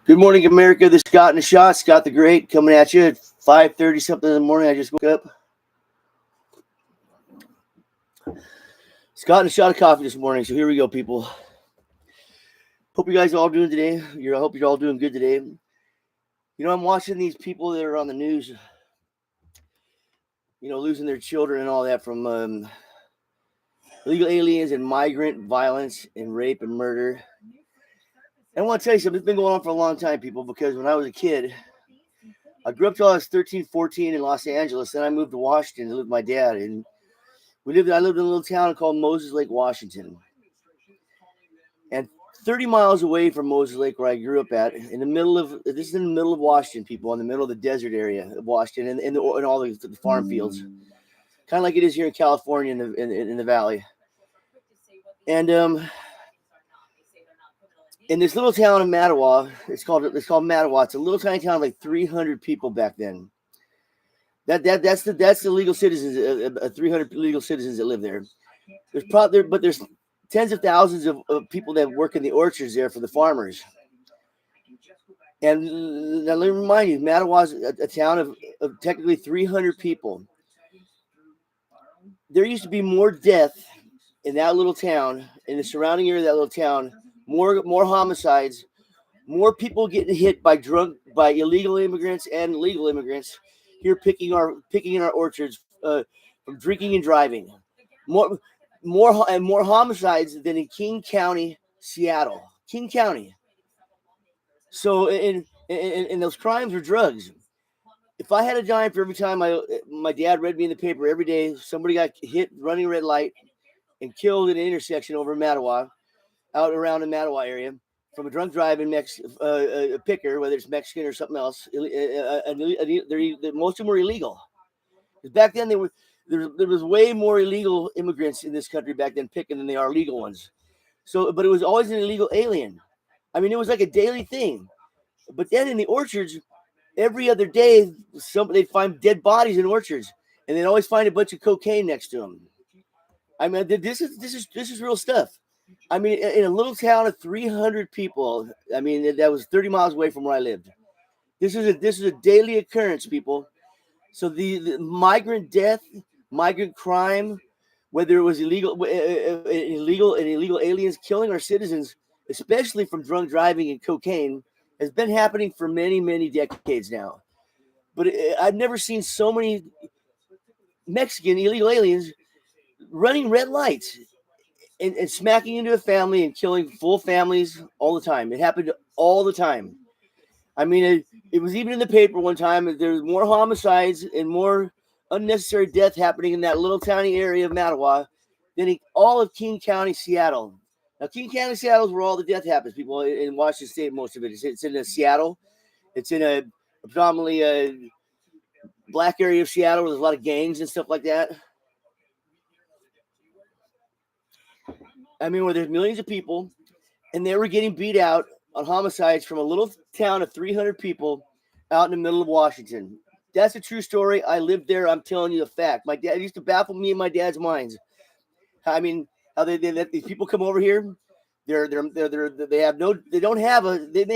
Good morning, America. This is Scott in the Shot, Scott the Great, coming at you at 5:30 something in the morning. I just woke up. Scott and a shot of coffee this morning. So here we go, people. Hope you guys are all doing today. I hope you're all doing good today. I'm watching these people that are on the news, losing their children and all that from illegal aliens and migrant violence and rape and murder. And I want to tell you something. It's been going on for a long time, people, because when I was a kid, I grew up till I was 13, 14 in Los Angeles. Then I moved to Washington to live with my dad. And I lived in a little town called Moses Lake, Washington. And 30 miles away from Moses Lake, where I grew up at, this is in the middle of Washington, people, in the middle of the desert area of Washington and all the farm fields. Kind of like it is here in California in the valley. And in this little town of Mattawa, it's called Mattawa. It's a little tiny town of like 300 people back then. That's the legal citizens, 300 legal citizens that live there. There's tens of thousands of people that work in the orchards there for the farmers. And now let me remind you, Mattawa is a town of technically 300 people. There used to be more death in that little town, in the surrounding area of that little town, more homicides, more people getting hit by illegal immigrants and legal immigrants here picking in our orchards from drinking and driving. More homicides than in King County, Seattle. King County. So and those crimes are drugs. If I had a dime for every time my dad read me in the paper every day, somebody got hit running a red light and killed at an intersection over in Mattawa, out around the Mattawa area, from a drunk driving a picker, whether it's Mexican or something else, most of them were illegal. Because back then there was way more illegal immigrants in this country back then picking than there are legal ones. But it was always an illegal alien. I mean, it was like a daily thing. But then in the orchards, every other day, they'd find dead bodies in orchards, and they'd always find a bunch of cocaine next to them. I mean, this is real stuff. I mean, in a little town of 300 people, I mean, that was 30 miles away from where I lived. This is a daily occurrence, people. So the migrant death, migrant crime, whether it was illegal aliens killing our citizens, especially from drunk driving and cocaine, has been happening for many, many decades now. But I've never seen so many Mexican illegal aliens running red lights and smacking into a family and killing full families all the time. It happened all the time. I mean, it was even in the paper one time. There was more homicides and more unnecessary death happening in that little tiny area of Mattawa than in all of King County, Seattle. Now, King County, Seattle is where all the death happens, people, in Washington State, most of it. It's in Seattle. It's in a predominantly black area of Seattle where there's a lot of gangs and stuff like that. I mean, where there's millions of people, and they were getting beat out on homicides from a little town of 300 people out in the middle of Washington. That's a true story. I lived there. I'm telling you the fact. My dad used to baffle me in my dad's minds. I mean, how they let these people come over here. They may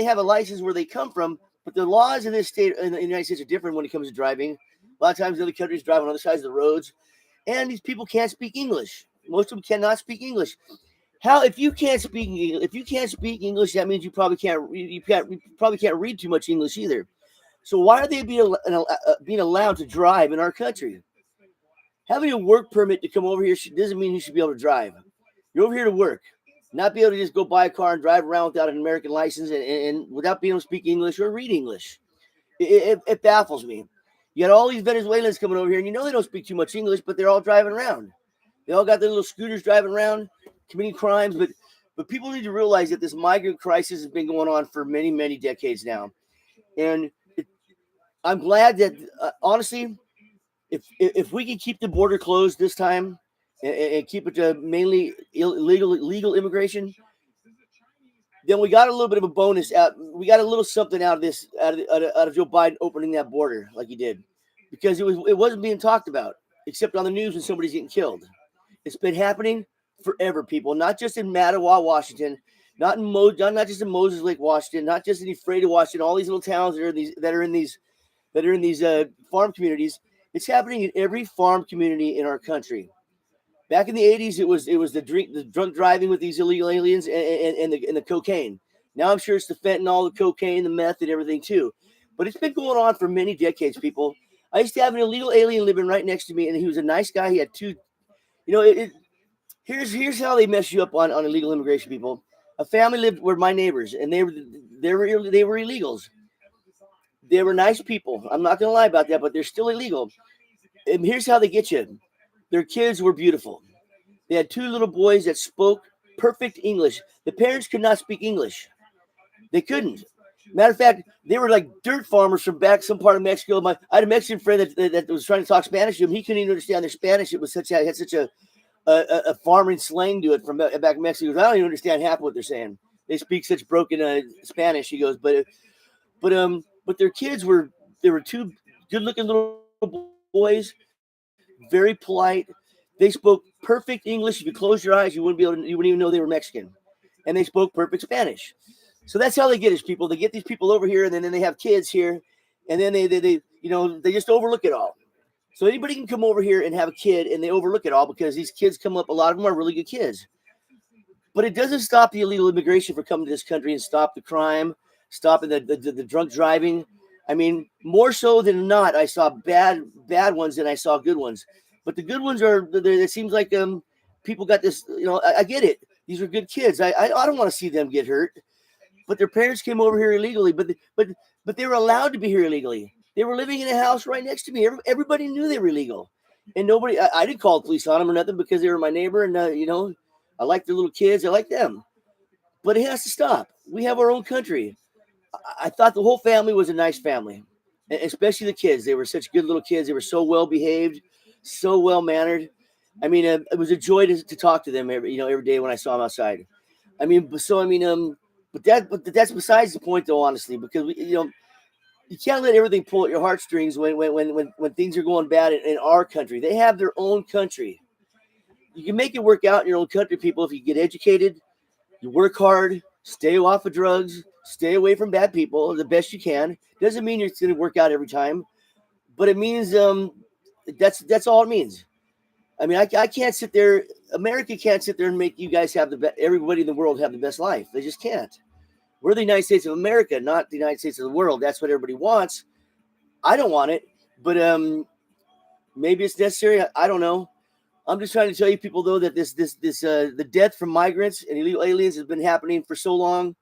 have a license where they come from, but the laws in this state in the United States are different when it comes to driving. A lot of times, other countries drive on other sides of the roads, and these people can't speak English. Most of them cannot speak English. If you can't speak English, that means you probably can't read too much English either. So why are they being allowed to drive in our country? Having a work permit to come over here doesn't mean you should be able to drive. You're over here to work, not be able to just go buy a car and drive around without an American license and without being able to speak English or read English. It baffles me. You got all these Venezuelans coming over here, and they don't speak too much English, but they're all driving around. They all got their little scooters driving around, committing crimes, but people need to realize that this migrant crisis has been going on for many, many decades now. And I'm glad that, honestly, if we can keep the border closed this time and keep it to mainly legal immigration, then we got a little bit of a bonus out. We got a little something out of this, out of Joe Biden opening that border like he did, because it wasn't being talked about except on the news when somebody's getting killed. It's been happening forever, people, not just in Mattawa, Washington. not just in Moses Lake, Washington, not just in Ephrata, Washington, all these little towns that are in these farm communities. It's happening in every farm community in our country. Back in the '80s, it was the drunk driving with these illegal aliens and the cocaine. Now I'm sure it's the fentanyl, the cocaine, the meth, and everything too. But it's been going on for many decades, people. I used to have an illegal alien living right next to me, and he was a nice guy. He had two. You know, here's how they mess you up on illegal immigration, people. A family lived were my neighbors, and they were illegals. They were nice people. I'm not gonna lie about that, but they're still illegal. And here's how they get you. Their kids were beautiful. They had two little boys that spoke perfect English. The parents could not speak English. They couldn't. Matter of fact, they were like dirt farmers from back some part of Mexico. I had a Mexican friend that was trying to talk Spanish to him. He couldn't even understand their Spanish. It was had such a farming slang to it from back in Mexico. I don't even understand half of what they're saying. They speak such broken Spanish. He goes, but their kids were two good looking little boys, very polite. They spoke perfect English. If you closed your eyes, you wouldn't even know they were Mexican, and they spoke perfect Spanish. So that's how they get us, people. They get these people over here, and then they have kids here, and then they just overlook it all. So anybody can come over here and have a kid, and they overlook it all because these kids come up. A lot of them are really good kids, but it doesn't stop the illegal immigration from coming to this country and stop the crime, stopping the drunk driving. I mean, more so than not, I saw bad ones than I saw good ones. But the good ones are. It seems like people got this. I get it. These are good kids. I don't want to see them get hurt. But their parents came over here illegally. But they were allowed to be here illegally. They were living in a house right next to me. Everybody knew they were illegal, and nobody. I didn't call the police on them or nothing because they were my neighbor, and I like their little kids. I like them. But it has to stop. We have our own country. I thought the whole family was a nice family, especially the kids. They were such good little kids. They were so well behaved, so well mannered. I mean, it was a joy to talk to them every day when I saw them outside. I mean, but that's besides the point, though. Honestly, because you can't let everything pull at your heartstrings when things are going bad in our country. They have their own country. You can make it work out in your own country, people, if you get educated, you work hard, stay off of drugs, stay away from bad people the best you can. Doesn't mean it's going to work out every time, but it means that's all it means. I mean, I can't sit there. America can't sit there and make you guys have everybody in the world have the best life. They just can't. We're the United States of America, not the United States of the world. That's what everybody wants. I don't want it, but maybe it's necessary. I don't know. I'm just trying to tell you people, though, that the death from migrants and illegal aliens has been happening for so long,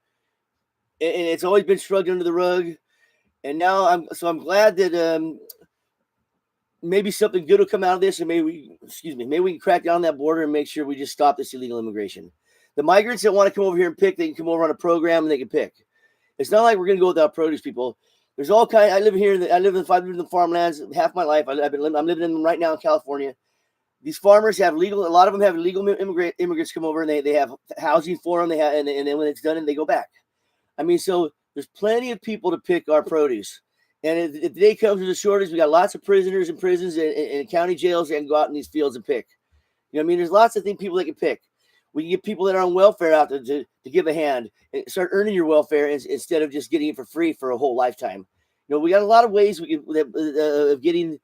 and it's always been shrugged under the rug. And now I'm glad that maybe something good will come out of this, and maybe we can crack down on that border and make sure we just stop this illegal immigration. The migrants that want to come over here and pick, they can come over on a program and they can pick. It's not like we're going to go without produce, people. There's all kind. I live here. I live in the farmlands half my life. I'm living in them right now in California. These farmers have legal. A lot of them have illegal immigrants come over, and they have housing for them. And then when it's done, and they go back. I mean, so there's plenty of people to pick our produce. And if the day comes to the shortage, we got lots of prisoners in prisons and county jails that can go out in these fields and pick. You know what I mean? There's lots of people that can pick. We can get people that are on welfare out there to give a hand and start earning your welfare instead of just getting it for free for a whole lifetime. We got a lot of ways of getting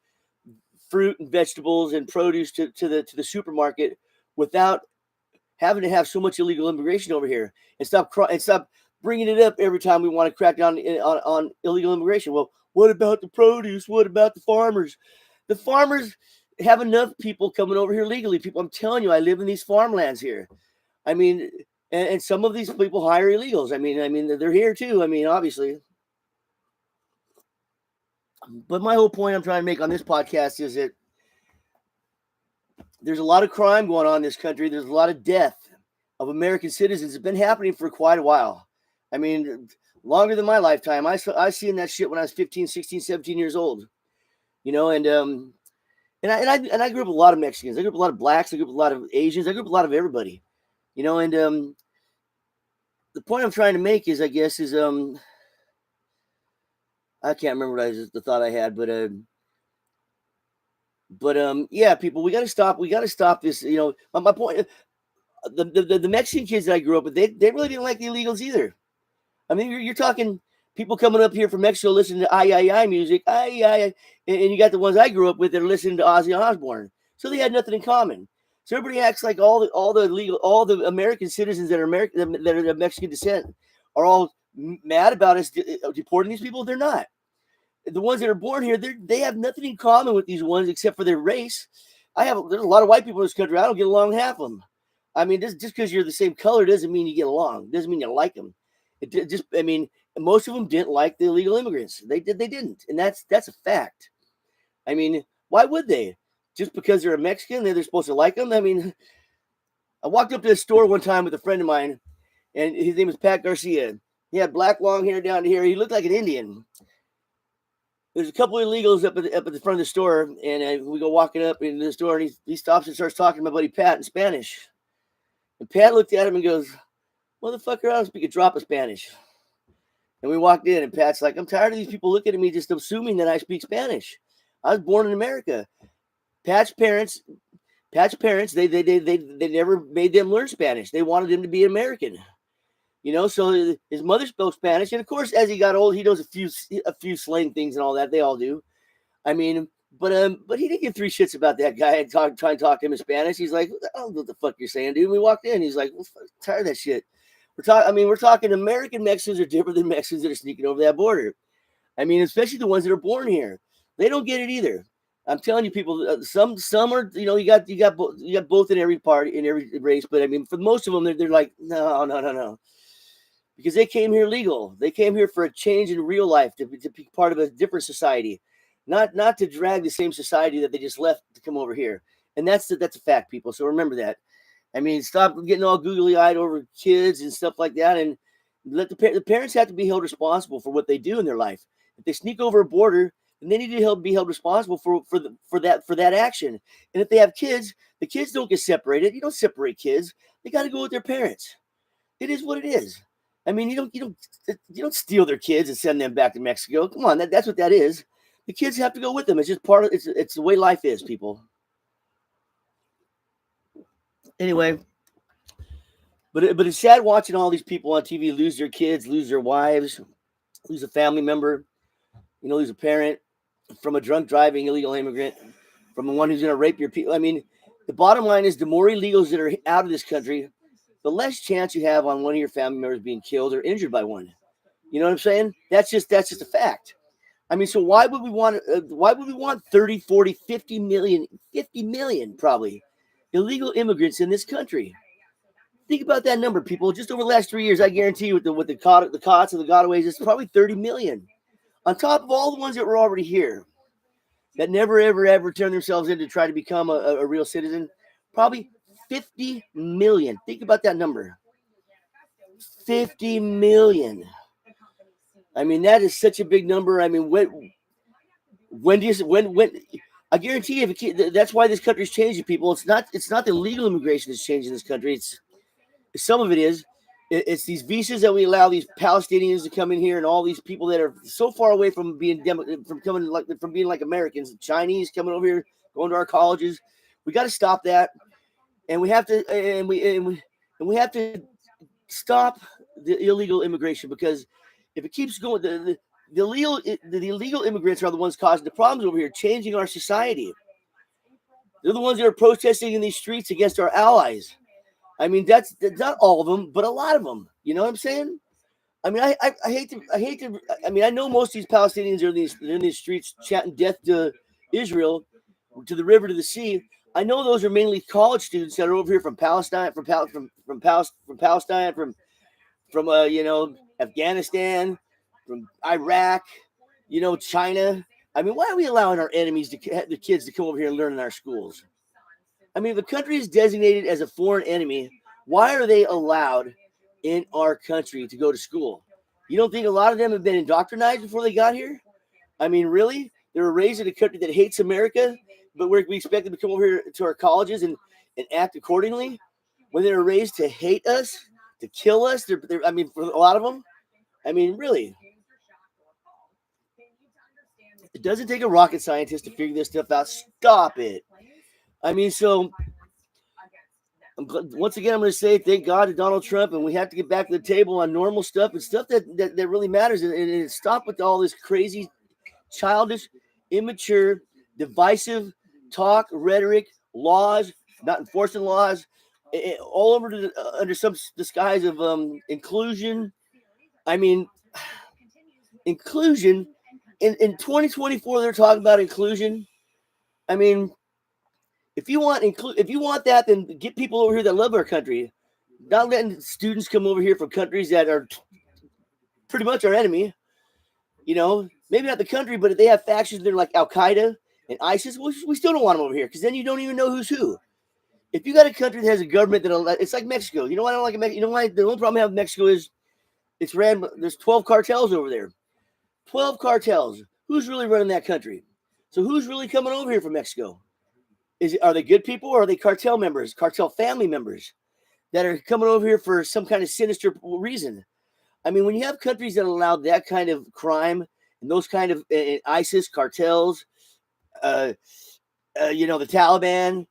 fruit and vegetables and produce to the supermarket without having to have so much illegal immigration over here, and stop bringing it up every time we want to crack down on illegal immigration. Well, what about the produce? What about the farmers? The farmers have enough people coming over here legally. People, I'm telling you, I live in these farmlands here. I mean, and some of these people hire illegals. I mean, they're here too. I mean, obviously. But my whole point I'm trying to make on this podcast is that there's a lot of crime going on in this country. There's a lot of death of American citizens. It's been happening for quite a while. I mean, longer than my lifetime. I seen that shit when I was 15, 16, 17 years old. And I grew up with a lot of Mexicans. I grew up with a lot of blacks. I grew up with a lot of Asians. I grew up with a lot of everybody. And the point I'm trying to make is, I guess, is I can't remember the thought I had, but yeah, people, we got to stop. We got to stop this. My point. The Mexican kids that I grew up with, they really didn't like the illegals either. I mean, you're talking people coming up here from Mexico listening to I music, I, and you got the ones I grew up with that are listening to Ozzy Osbourne. So they had nothing in common. So everybody acts like all the American citizens that are American that are of Mexican descent are all mad about us deporting these people. They're not. The ones that are born here, they have nothing in common with these ones except for their race. There's a lot of white people in this country. I don't get along with half of them. I mean, just because you're the same color doesn't mean you get along. Doesn't mean you like them. I mean, most of them didn't like the illegal immigrants. They didn't, and that's a fact. I mean, why would they? Just because they're a Mexican, they're supposed to like them? I mean, I walked up to a store one time with a friend of mine, and his name was Pat Garcia. He had black long hair down to here. He looked like an Indian. There's a couple of illegals up at the front of the store, and we go walking up into the store, and he stops and starts talking to my buddy Pat in Spanish. And Pat looked at him and goes, "Motherfucker, I don't speak a drop of Spanish." And we walked in, and Pat's like, "I'm tired of these people looking at me just assuming that I speak Spanish. I was born in America." Pat's parents, they never made them learn Spanish. They wanted them to be American. You know, so his mother spoke Spanish, and of course, as he got old, he knows a few slang things and all that. They all do. I mean, but he didn't give three shits about that guy and try and talk to him in Spanish. He's like, "I don't know what the fuck you're saying, dude." And we walked in. He's like, "Well, tired of that shit." We're talking American Mexicans are different than Mexicans that are sneaking over that border. I mean, especially the ones that are born here. They don't get it either. I'm telling you, people. Some are, you got both in every party, in every race. But I mean, for most of them, they're like, no, no, no, no, because they came here legal. They came here for a change in real life to be part of a different society, not to drag the same society that they just left to come over here. And that's a fact, people. So remember that. I mean, stop getting all googly eyed over kids and stuff like that, and let the parents have to be held responsible for what they do in their life. If they sneak over a border, then they need to be held responsible for that action. And if they have kids, the kids don't get separated. You don't separate kids. They got to go with their parents. It is what it is. I mean, you don't steal their kids and send them back to Mexico. Come on, that's what that is. The kids have to go with them. It's just part of it's the way life is, people. Anyway, but it's sad watching all these people on TV lose their kids, lose their wives, lose a family member, lose a parent from a drunk driving illegal immigrant, from the one who's going to rape your people. I mean, the bottom line is the more illegals that are out of this country, the less chance you have on one of your family members being killed or injured by one. You know what I'm saying? That's just a fact. I mean, so why would we want 30, 40, 50 million probably illegal immigrants in this country? Think about that number, people. Just over the last 3 years, I guarantee you, with the COTS and the gotaways, it's probably 30 million. On top of all the ones that were already here, that never, ever turn themselves in to try to become a real citizen, probably 50 million. Think about that number. 50 million. I mean, that is such a big number. I mean, when I guarantee you, that's why this country is changing, people. It's not the legal immigration that's changing this country. It's some of it is. It's these visas that we allow these Palestinians to come in here, and all these people that are so far away from being from being like Americans, Chinese coming over here, going to our colleges. We got to stop that, and we have to stop the illegal immigration, because if it keeps going, the illegal immigrants are the ones causing the problems over here, changing our society. They're the ones that are protesting in these streets against our allies. I mean, that's not all of them, but a lot of them. You know what I'm saying? I mean, I hate to. I mean, I know most of these Palestinians are in these streets chanting death to Israel, to the river, to the sea. I know those are mainly college students that are over here from Palestine, from Palestine, from Afghanistan, from Iraq, China. I mean, why are we allowing our enemies the kids to come over here and learn in our schools? I mean, if a country is designated as a foreign enemy, why are they allowed in our country to go to school? You don't think a lot of them have been indoctrinated before they got here? I mean, really? They were raised in a country that hates America, but we expect them to come over here to our colleges and act accordingly when they were raised to hate us, to kill us? I mean, for a lot of them, I mean, really. It doesn't take a rocket scientist to figure this stuff out. Stop it. I mean, so once again, I'm going to say thank God to Donald Trump, and we have to get back to the table on normal stuff and stuff that really matters, and stop with all this crazy, childish, immature, divisive talk, rhetoric, laws, not enforcing laws, all over under some disguise of inclusion. I mean, inclusion in 2024, they're talking about inclusion. I mean, if you want that, then get people over here that love our country. Not letting students come over here from countries that are pretty much our enemy. You know, maybe not the country, but if they have factions that are like Al Qaeda and ISIS, we still don't want them over here because then you don't even know who's who. If you got a country that has a government it's like Mexico. You know why I don't like Mexico? You know why the only problem I have with Mexico is it's ran. There's 12 cartels over there. 12 cartels. Who's really running that country? So who's really coming over here from Mexico? Are they good people or are they cartel members, cartel family members that are coming over here for some kind of sinister reason? I mean, when you have countries that allow that kind of crime and those kind of ISIS cartels, the Taliban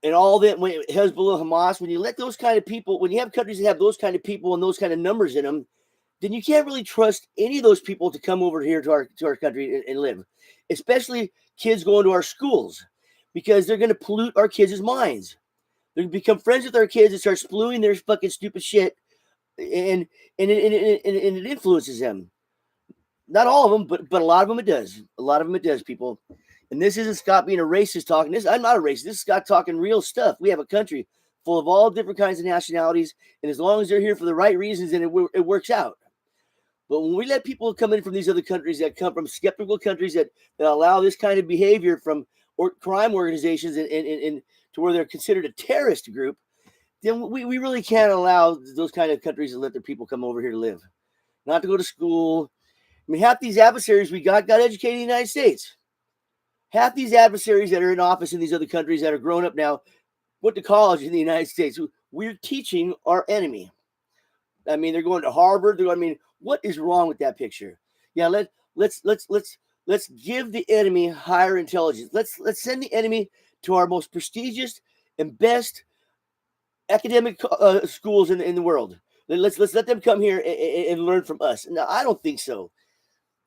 and all that, Hezbollah, Hamas, when you let those kind of people, when you have countries that have those kind of people and those kind of numbers in them, then you can't really trust any of those people to come over here to our country and live, especially kids going to our schools, because they're going to pollute our kids' minds. They're going to become friends with our kids and start spewing their fucking stupid shit, and it influences them. Not all of them, but a lot of them it does. A lot of them it does, people. And this isn't Scott being a racist talking. I'm not a racist. This is Scott talking real stuff. We have a country full of all different kinds of nationalities, and as long as they're here for the right reasons, then it works out. But when we let people come in from these other countries that come from skeptical countries that allow this kind of behavior from crime organizations and to where they're considered a terrorist group, then we really can't allow those kind of countries to let their people come over here to live, not to go to school. I mean, half these adversaries we got educated in the United States. Half these adversaries that are in office in these other countries that are grown up now went to college in the United States. We're teaching our enemy. I mean, they're going to Harvard. What is wrong with that picture? Yeah, let's give the enemy higher intelligence. Let's send the enemy to our most prestigious and best academic schools in the world. Let's let them come here and learn from us. No, I don't think so.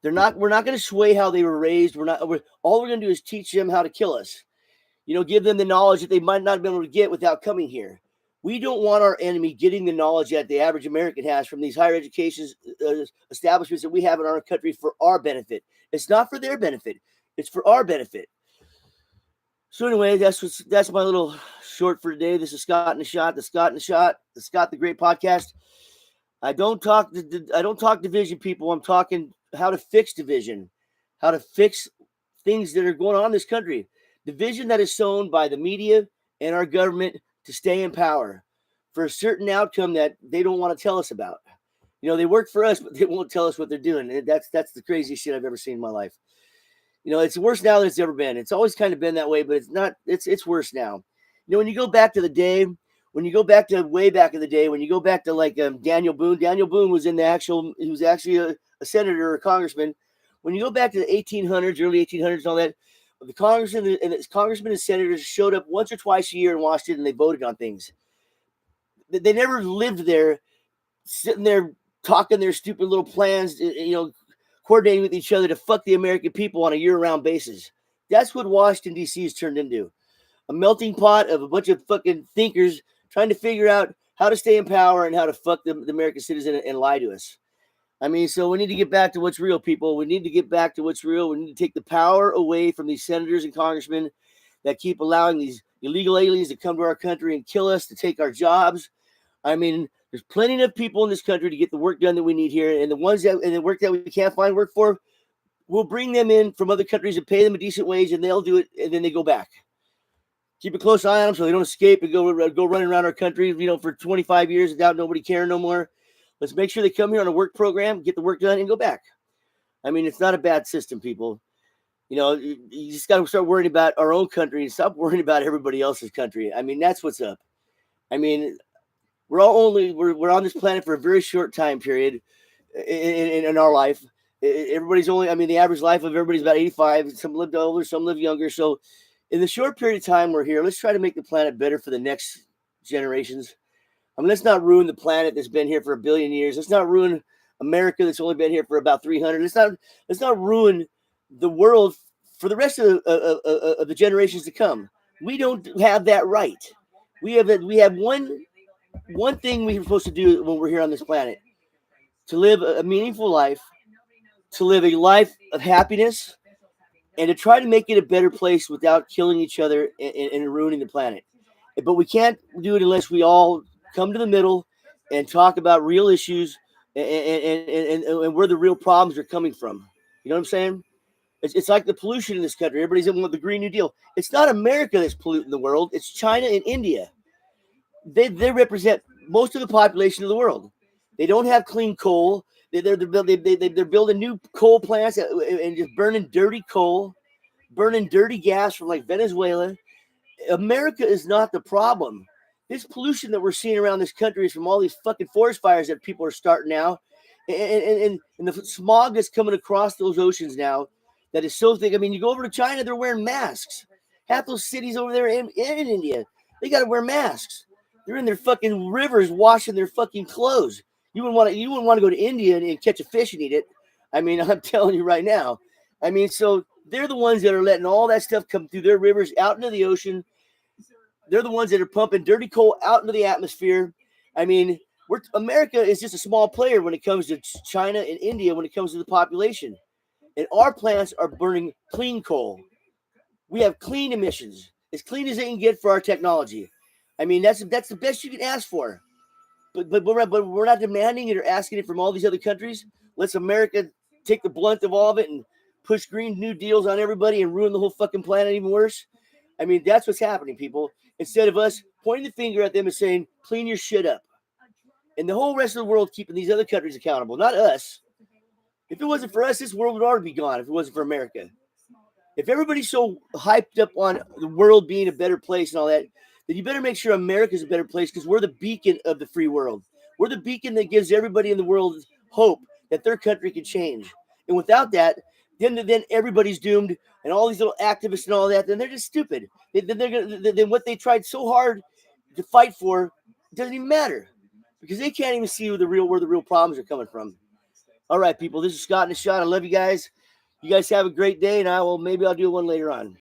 We're not going to sway how they were raised. All we're going to do is teach them how to kill us. Give them the knowledge that they might not be able to get without coming here. We don't want our enemy getting the knowledge that the average American has from these higher education establishments that we have in our country for our benefit. It's not for their benefit. It's for our benefit. So anyway, that's my little short for today. This is Scott in the Shot, the Scott the Great Podcast. I don't talk division, people. I'm talking how to fix division, how to fix things that are going on in this country. Division that is sown by the media and our government to stay in power for a certain outcome that they don't want to tell us about. They work for us, but they won't tell us what they're doing. And that's the craziest shit I've ever seen in my life. It's worse now than it's ever been. It's always kind of been that way, but it's not. It's worse now. When you go back to the day, when you go back to way back in the day, when you go back to like Daniel Boone. Daniel Boone was he was actually a senator or a congressman. When you go back to the 1800s, early 1800s, and all that, the congressmen and senators showed up once or twice a year in Washington and they voted on things. They never lived there, sitting there talking their stupid little plans, coordinating with each other to fuck the American people on a year-round basis. That's what Washington, D.C. has turned into. A melting pot of a bunch of fucking thinkers trying to figure out how to stay in power and how to fuck the American citizen and lie to us. So we need to get back to what's real, people. We need to get back to what's real. We need to take the power away from these senators and congressmen that keep allowing these illegal aliens to come to our country and kill us, to take our jobs. There's plenty of people in this country to get the work done that we need here. And the work that we can't find work for, we'll bring them in from other countries and pay them a decent wage, and they'll do it, and then they go back. Keep a close eye on them so they don't escape and go running around our country, for 25 years without nobody caring no more. Let's make sure they come here on a work program, get the work done, and go back. It's not a bad system, people. You just got to start worrying about our own country and stop worrying about everybody else's country. That's what's up. We're on this planet for a very short time period in our life. Everybody's only, the average life of everybody's about 85. Some live older, some live younger. So in the short period of time we're here, let's try to make the planet better for the next generations. I mean, let's not ruin the planet that's been here for 1 billion years. Let's not ruin America that's only been here for about 300. Let's not ruin the world for the rest of the generations to come. We don't have that right. We have one thing we're supposed to do when we're here on this planet: to live a meaningful life, to live a life of happiness, and to try to make it a better place without killing each other and ruining the planet. But we can't do it unless we all come to the middle and talk about real issues and where the real problems are coming from. You know what I'm saying? It's like the pollution in this country. Everybody's in with the Green New Deal. It's not America that's polluting the world. It's China and India. They represent most of the population of the world. They don't have clean coal. They're building new coal plants and just burning dirty coal, burning dirty gas from like Venezuela. America is not the problem. This pollution that we're seeing around this country is from all these fucking forest fires that people are starting now, and the smog that's coming across those oceans now that is so thick. I mean, you go over to China, they're wearing masks. Half those cities over there in India, they got to wear masks. They're in their fucking rivers washing their fucking clothes. You wouldn't want to go to India and catch a fish and eat it. I mean, I'm telling you right now. I mean, so they're the ones that are letting all that stuff come through their rivers out into the ocean. They're the ones that are pumping dirty coal out into the atmosphere. I mean, America is just a small player when it comes to China and India when it comes to the population. And our plants are burning clean coal. We have clean emissions, as clean as they can get for our technology. I mean, that's the best you can ask for. But we're not demanding it or asking it from all these other countries. Let's America take the blunt of all of it and push Green New Deals on everybody and ruin the whole fucking planet even worse. I mean, that's what's happening, people. Instead of us pointing the finger at them and saying, clean your shit up. And the whole rest of the world keeping these other countries accountable, not us. If it wasn't for us, this world would already be gone if it wasn't for America. If everybody's so hyped up on the world being a better place and all that, then you better make sure America's a better place because we're the beacon of the free world. We're the beacon that gives everybody in the world hope that their country can change. And without that, then everybody's doomed, and all these little activists and all that, then they're just stupid. Then what they tried so hard to fight for doesn't even matter because they can't even see where the real problems are coming from. All right, people, this is Scott in the Shot. I love you guys. You guys have a great day, and maybe I'll do one later on.